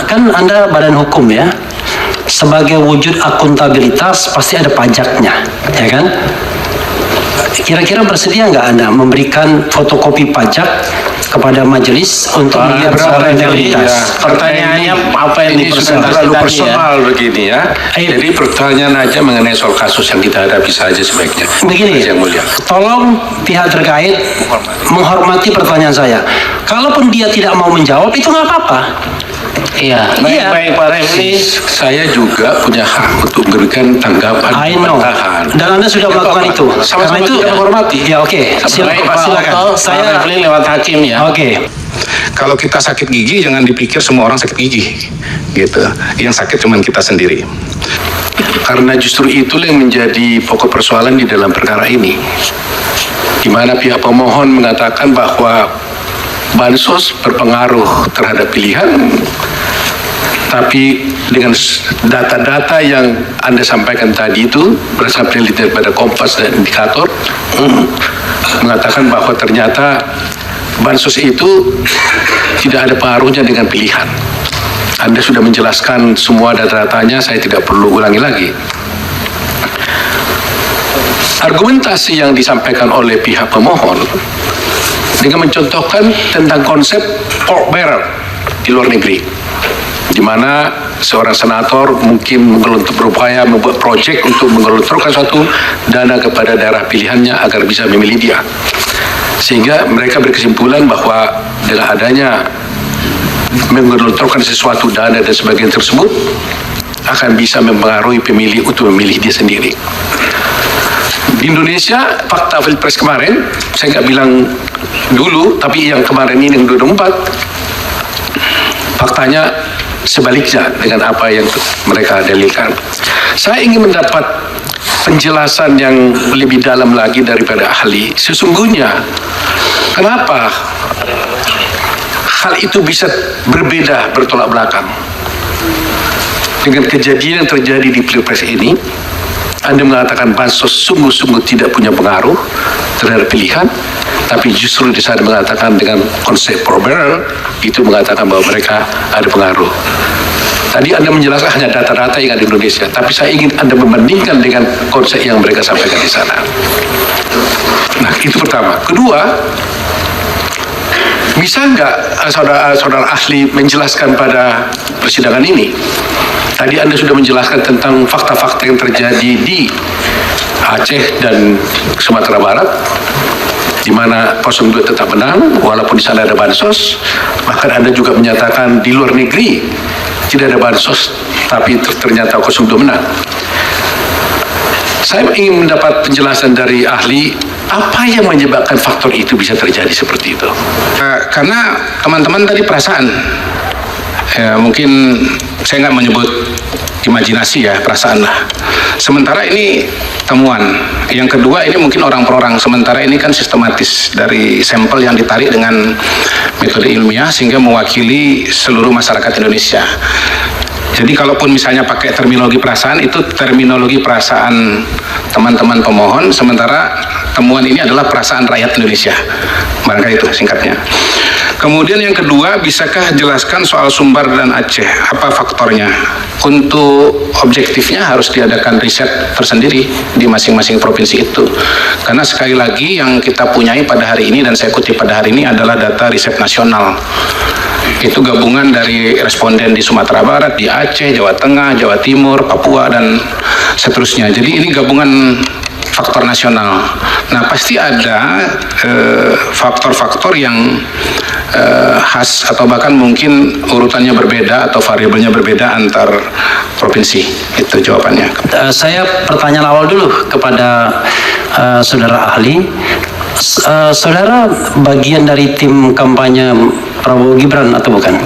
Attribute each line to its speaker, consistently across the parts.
Speaker 1: kan Anda badan hukum ya. Sebagai wujud akuntabilitas pasti ada pajaknya, ya kan? Kira-kira bersedia nggak Anda memberikan fotokopi pajak kepada majelis untuk melihat soal integritas?
Speaker 2: Pertanyaannya apa yang
Speaker 3: ini sudah terlalu personal
Speaker 2: ya?
Speaker 3: Begini ya. Jadi pertanyaan aja mengenai soal kasus yang kita hadapi saja sebaiknya.
Speaker 1: Begini,
Speaker 3: yang mulia.
Speaker 1: Tolong pihak terkait menghormati pertanyaan saya. Kalaupun dia tidak mau menjawab itu nggak apa-apa.
Speaker 2: Iya, baik Pak Refli.
Speaker 3: Saya juga punya hak untuk memberikan tanggapan
Speaker 1: I know. Dan Anda sudah melakukan itu.
Speaker 3: Sama-sama
Speaker 1: Karena itu
Speaker 3: kita menghormati.
Speaker 1: Ya oke.
Speaker 2: Silakan. Saya Refli lewat hakim ya.
Speaker 1: Oke.
Speaker 4: Kalau kita sakit gigi, jangan dipikir semua orang sakit gigi, gitu. Yang sakit cuma kita sendiri.
Speaker 3: Karena justru itulah yang menjadi pokok persoalan di dalam perkara ini, di mana pihak pemohon mengatakan bahwa bansos berpengaruh terhadap pilihan, tapi dengan data-data yang Anda sampaikan tadi itu berdasarkan penelitian pada Kompas dan Indikator mengatakan bahwa ternyata bansos itu tidak ada pengaruhnya dengan pilihan. Anda sudah menjelaskan semua data-datanya, saya tidak perlu ulangi lagi. Argumentasi yang disampaikan oleh pihak pemohon dengan mencontohkan tentang konsep pork barrel di luar negeri, di mana seorang senator mungkin berupaya membuat proyek untuk menggelontorkan suatu dana kepada daerah pilihannya agar bisa memilih dia, sehingga mereka berkesimpulan bahwa dengan adanya menggelontorkan sesuatu dana dan sebagainya tersebut akan bisa mempengaruhi pemilih untuk memilih dia sendiri. Di Indonesia, fakta Pilpres kemarin, saya nggak bilang dulu, tapi yang kemarin ini yang 2024, faktanya sebaliknya dengan apa yang mereka dalilkan. Saya ingin mendapat penjelasan yang lebih dalam lagi daripada ahli. Sesungguhnya, kenapa hal itu bisa berbeda, bertolak belakang dengan kejadian yang terjadi di Pilpres ini? Anda mengatakan bansos sungguh-sungguh tidak punya pengaruh terhadap pilihan, tapi justru di sana mengatakan dengan konsep pro barrel itu mengatakan bahwa mereka ada pengaruh. Tadi Anda menjelaskan hanya data-data yang ada di Indonesia, tapi saya ingin Anda membandingkan dengan konsep yang mereka sampaikan di sana. Nah, itu pertama. Kedua, bisa nggak saudara ahli menjelaskan pada persidangan ini? Tadi Anda sudah menjelaskan tentang fakta-fakta yang terjadi di Aceh dan Sumatera Barat, di mana 02 tetap menang, walaupun di sana ada bansos. Bahkan Anda juga menyatakan di luar negeri tidak ada bansos, tapi ternyata 02 menang. Saya ingin mendapat penjelasan dari ahli, apa yang menyebabkan faktor itu bisa terjadi seperti itu?
Speaker 4: Karena teman-teman tadi perasaan, ya, mungkin saya nggak menyebut imajinasi ya, perasaan lah. Sementara ini temuan. Yang kedua ini mungkin orang per orang. Sementara ini kan sistematis dari sampel yang ditarik dengan metode ilmiah sehingga mewakili seluruh masyarakat Indonesia. Jadi kalaupun misalnya pakai terminologi perasaan, itu terminologi perasaan teman-teman pemohon, sementara temuan ini adalah perasaan rakyat Indonesia. Barangkali itu singkatnya. Kemudian yang kedua, bisakah jelaskan soal Sumbar dan Aceh? Apa faktornya? Untuk objektifnya harus diadakan riset tersendiri di masing-masing provinsi itu. Karena sekali lagi yang kita punyai pada hari ini dan saya kutip pada hari ini adalah data riset nasional. Itu gabungan dari responden di Sumatera Barat, di Aceh, Jawa Tengah, Jawa Timur, Papua, dan seterusnya. Jadi ini gabungan faktor nasional. Nah, pasti ada faktor-faktor yang khas atau bahkan mungkin urutannya berbeda atau variabelnya berbeda antar provinsi. Itu jawabannya.
Speaker 1: Saya pertanyaan awal dulu kepada saudara ahli. Saudara bagian dari tim kampanye Prabowo Gibran atau bukan?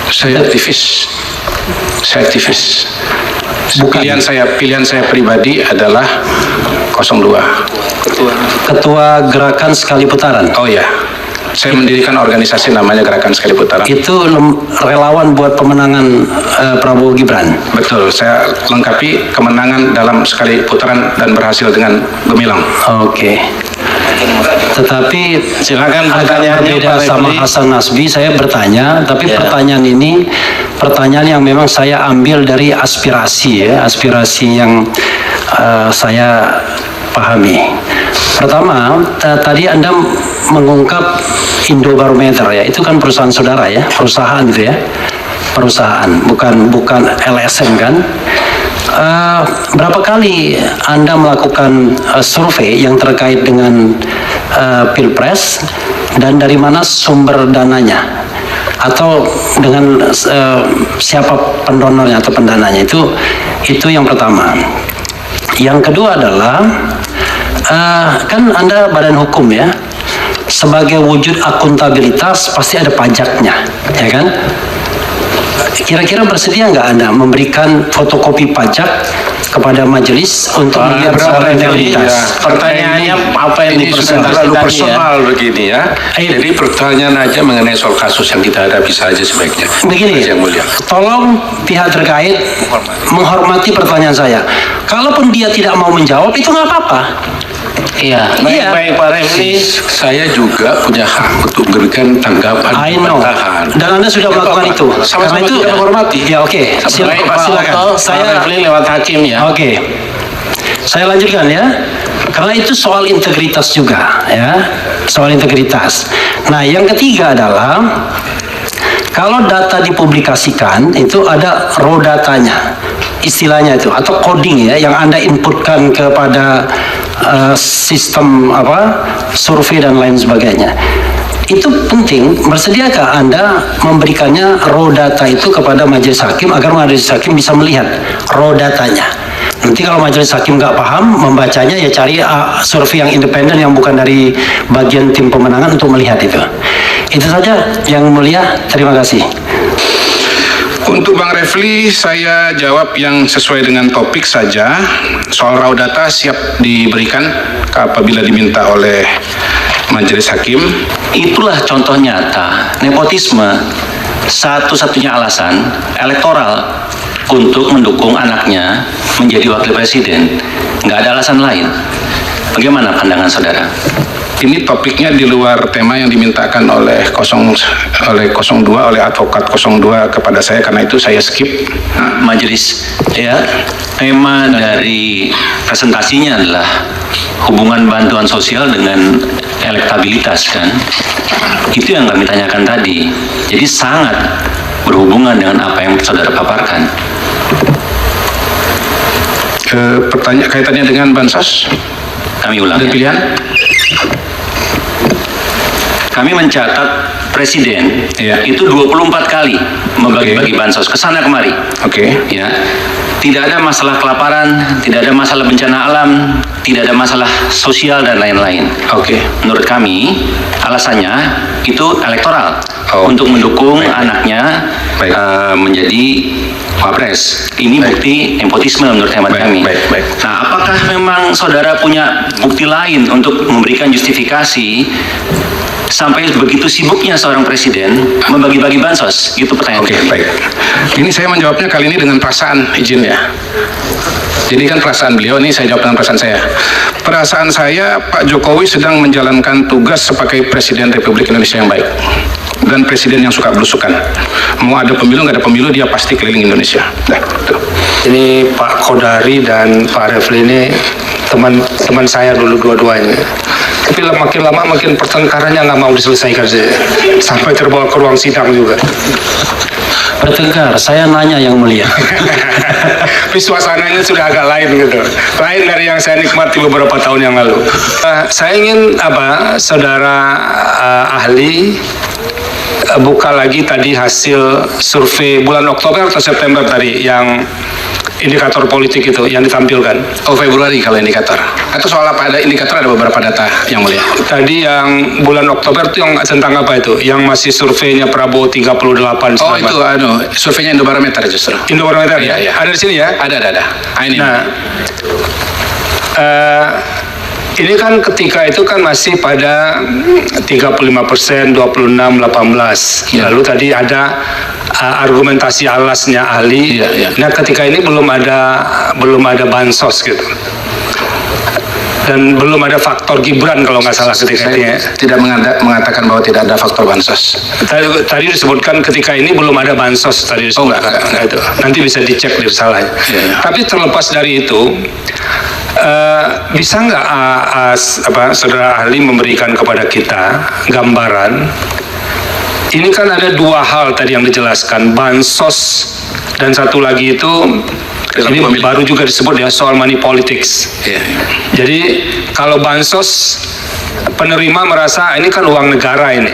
Speaker 4: Saya aktivis.
Speaker 1: Bukan.
Speaker 4: Pilihan saya pribadi adalah 02.
Speaker 1: Ketua Gerakan Sekali Putaran.
Speaker 4: Oh ya, saya mendirikan organisasi namanya Gerakan Sekali Putaran.
Speaker 1: Itu relawan buat pemenangan Prabowo Gibran.
Speaker 4: Betul, saya lengkapi kemenangan dalam sekali putaran dan berhasil dengan gemilang.
Speaker 1: Oke. Tetapi
Speaker 2: silakan
Speaker 1: agak
Speaker 2: pertanyaannya
Speaker 1: berbeda
Speaker 2: Pak
Speaker 1: sama
Speaker 2: Refli.
Speaker 1: Hasan Nasbi. Saya bertanya, tapi
Speaker 2: Ya.
Speaker 1: pertanyaan ini pertanyaan yang memang saya ambil dari aspirasi yang saya pahami. Pertama, tadi Anda mengungkap Indobarometer ya, itu kan perusahaan saudara ya, perusahaan itu ya, perusahaan, bukan LSM kan. Berapa kali Anda melakukan survei yang terkait dengan Pilpres, dan dari mana sumber dananya, atau dengan siapa pendonornya atau pendananya? Itu yang pertama. Yang kedua adalah kan Anda badan hukum ya, sebagai wujud akuntabilitas pasti ada pajaknya, ya kan? Kira-kira bersedia nggak Anda memberikan fotokopi pajak kepada majelis untuk melihat soal integritas?
Speaker 2: Pertanyaannya apa yang
Speaker 3: Ini sudah terlalu personal begini ya. Jadi pertanyaan aja mengenai soal kasus yang kita hadapi saja sebaiknya.
Speaker 1: Begini,
Speaker 3: Yang mulia.
Speaker 1: tolong pihak terkait menghormati pertanyaan saya. Kalaupun dia tidak mau menjawab, itu nggak apa-apa.
Speaker 2: Iya, baik Pak Refli.
Speaker 3: Saya juga punya hak untuk memberikan tanggapan
Speaker 1: I know.
Speaker 3: bantahan.
Speaker 1: Dan Anda sudah melakukan itu.
Speaker 3: Sama-sama
Speaker 1: Karena itu
Speaker 3: kita menghormati.
Speaker 1: Ya oke.
Speaker 2: Baik Pak
Speaker 1: Silakan.
Speaker 2: Otto, Pak
Speaker 1: Saya
Speaker 2: Refli lewat hakim ya.
Speaker 1: Oke. Saya lanjutkan ya. Karena itu soal integritas juga ya. Soal integritas. Nah, yang ketiga adalah kalau data dipublikasikan itu ada raw datanya, istilahnya itu, atau coding ya, yang Anda inputkan kepada sistem survei dan lain sebagainya. Itu penting. Bersediakah Anda memberikannya raw data itu kepada majelis hakim agar majelis hakim bisa melihat raw datanya? Nanti kalau majelis hakim nggak paham membacanya, ya cari survei yang independen yang bukan dari bagian tim pemenangan untuk melihat itu. Itu saja yang mulia. Terima kasih.
Speaker 4: Untuk Bang Refli, saya jawab yang sesuai dengan topik saja. Soal raw data siap diberikan apabila diminta oleh majelis hakim.
Speaker 5: Itulah contoh nyata nepotisme, satu-satunya alasan elektoral untuk mendukung anaknya menjadi wakil presiden. Nggak ada alasan lain. Bagaimana pandangan saudara?
Speaker 4: Ini topiknya di luar tema yang dimintakan oleh 02, oleh advokat 02 kepada saya, karena itu saya skip.
Speaker 5: Majelis ya, tema dari presentasinya adalah hubungan bantuan sosial dengan elektabilitas kan. Itu yang kami tanyakan tadi. Jadi sangat berhubungan dengan apa yang saudara paparkan.
Speaker 4: Pertanyaan kaitannya dengan bansos
Speaker 5: Kami ulang
Speaker 4: dan
Speaker 5: ya.
Speaker 4: pilihan.
Speaker 5: Kami mencatat presiden
Speaker 4: Iya.
Speaker 5: itu 24 kali membagi-bagi
Speaker 4: Oke.
Speaker 5: bansos kesana kemari.
Speaker 4: Oke.
Speaker 5: Ya, tidak ada masalah kelaparan, tidak ada masalah bencana alam, tidak ada masalah sosial dan lain-lain.
Speaker 4: Oke.
Speaker 5: Menurut kami alasannya itu elektoral untuk mendukung anaknya
Speaker 4: Baik.
Speaker 5: menjadi wapres. Ini bukti nepotisme menurut hemat kami.
Speaker 4: Baik.
Speaker 5: Nah, apakah memang saudara punya bukti lain untuk memberikan justifikasi sampai begitu sibuknya seorang presiden membagi-bagi bansos? Gitu pertanyaan.
Speaker 4: Oke, baik. Ini saya menjawabnya kali ini dengan perasaan, izin ya. Jadi kan perasaan beliau, ini saya jawab dengan perasaan saya. Perasaan saya, Pak Jokowi sedang menjalankan tugas sebagai Presiden Republik Indonesia yang baik. Dan Presiden yang suka belusukan. Mau ada pemilu, nggak ada pemilu, dia pasti keliling Indonesia. Nah, tuh.
Speaker 6: Ini Pak Kodari dan Pak Refli ini teman saya dulu dua-duanya. Tapi makin lama makin pertengkarannya nggak mau diselesaikan sih. Sampai terbawa ke ruang sidang juga.
Speaker 1: Bertengkar, saya nanya yang mulia.
Speaker 6: Tapi suasananya sudah agak lain gitu. Lain dari yang saya nikmati beberapa tahun yang lalu. Saya ingin saudara ahli buka lagi tadi hasil survei bulan Oktober atau September tadi yang indikator politik itu yang ditampilkan.
Speaker 4: Oh, Februari kalau indikator. Atau soal apa, ada indikator, ada beberapa data yang mulia.
Speaker 6: Tadi yang bulan Oktober itu yang tentang apa itu? Yang masih surveinya Prabowo 38.
Speaker 4: Oh, itu surveinya Indobarometer justru.
Speaker 6: Indobarometer ya?
Speaker 4: Iya.
Speaker 6: Ada di sini ya?
Speaker 4: Ada. Ini.
Speaker 6: Nah, ini kan ketika itu kan masih pada 35%, 26, 18.
Speaker 4: Ya.
Speaker 6: Lalu tadi ada argumentasi alasnya ahli.
Speaker 4: Iya.
Speaker 6: Nah, ketika ini belum ada bansos gitu. Dan belum ada faktor Gibran kalau nggak salah ketika itu ya.
Speaker 4: Saya tidak mengatakan bahwa tidak ada faktor bansos.
Speaker 6: Tadi disebutkan ketika ini belum ada bansos tadi disebutkan.
Speaker 4: enggak.
Speaker 6: Itu. Nanti bisa dicek di salah.
Speaker 4: Iya.
Speaker 6: Tapi terlepas dari itu, bisa nggak saudara ahli memberikan kepada kita gambaran? Ini kan ada dua hal tadi yang dijelaskan, bansos dan satu lagi itu ini baru juga disebut ya soal money politics.
Speaker 4: Iya.
Speaker 6: Jadi kalau bansos penerima merasa ini kan uang negara ini.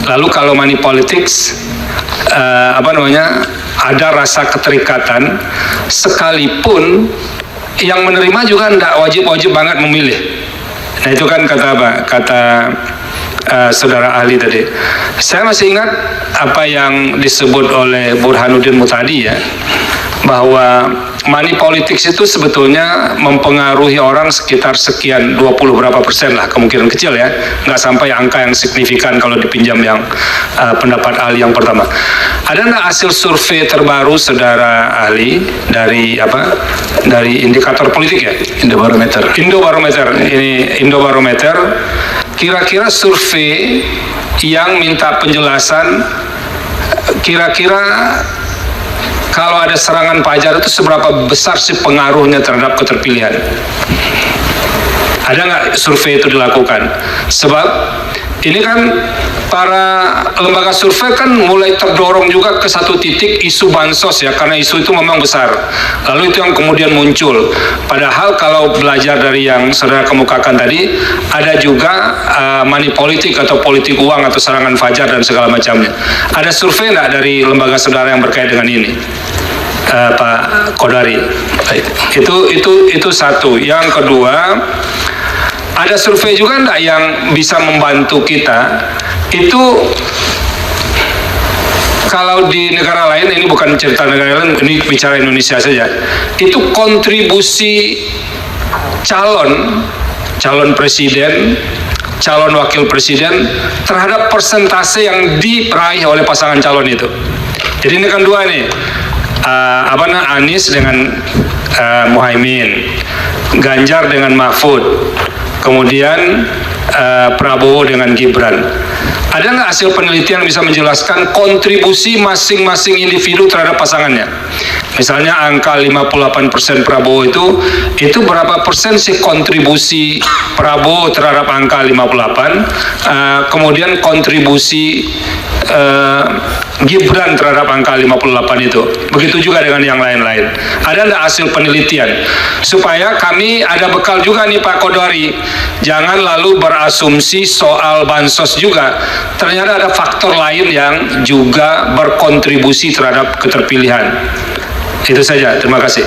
Speaker 6: Lalu kalau money politics ada rasa keterikatan sekalipun yang menerima juga tidak wajib banget memilih. Nah itu kan kata saudara ahli tadi. Saya masih ingat apa yang disebut oleh Burhanuddin Mutadi ya, bahwa money politics itu sebetulnya mempengaruhi orang sekitar sekian 20 berapa persen lah, kemungkinan kecil ya, nggak sampai angka yang signifikan kalau dipinjam yang pendapat ahli yang pertama. Ada nggak hasil survei terbaru saudara ahli dari indikator politik ya?
Speaker 4: Indobarometer.
Speaker 6: Indobarometer. Kira-kira survei yang minta penjelasan kira-kira kalau ada serangan Fajar itu seberapa besar sih pengaruhnya terhadap keterpilihan? Ada nggak survei itu dilakukan? Sebab ini kan para lembaga survei kan mulai terdorong juga ke satu titik isu bansos ya, karena isu itu memang besar. Lalu itu yang kemudian muncul. Padahal kalau belajar dari yang saudara kemukakan tadi, ada juga money politik atau politik uang atau serangan Fajar dan segala macamnya. Ada survei nggak dari lembaga saudara yang berkait dengan ini? Pak Kodari. Itu satu. Yang kedua, ada survei juga enggak yang bisa membantu kita? Itu kalau di negara lain, ini bukan cerita negara lain, ini bicara Indonesia saja. Itu kontribusi calon presiden, calon wakil presiden terhadap persentase yang diraih oleh pasangan calon itu. Jadi ini kan dua nih, Anies dengan Muhaimin, Ganjar dengan Mahfud, kemudian Prabowo dengan Gibran. Ada nggak hasil penelitian yang bisa menjelaskan kontribusi masing-masing individu terhadap pasangannya? Misalnya angka 58% Prabowo itu berapa persen sih kontribusi Prabowo terhadap angka 58, kemudian kontribusi Gibran terhadap angka 58 itu. Begitu juga dengan yang lain-lain. Ada nggak hasil penelitian? Supaya kami ada bekal juga nih Pak Kodari. Jangan lalu berasumsi soal bansos juga. Ternyata ada faktor lain yang juga berkontribusi terhadap keterpilihan. Itu saja, terima kasih.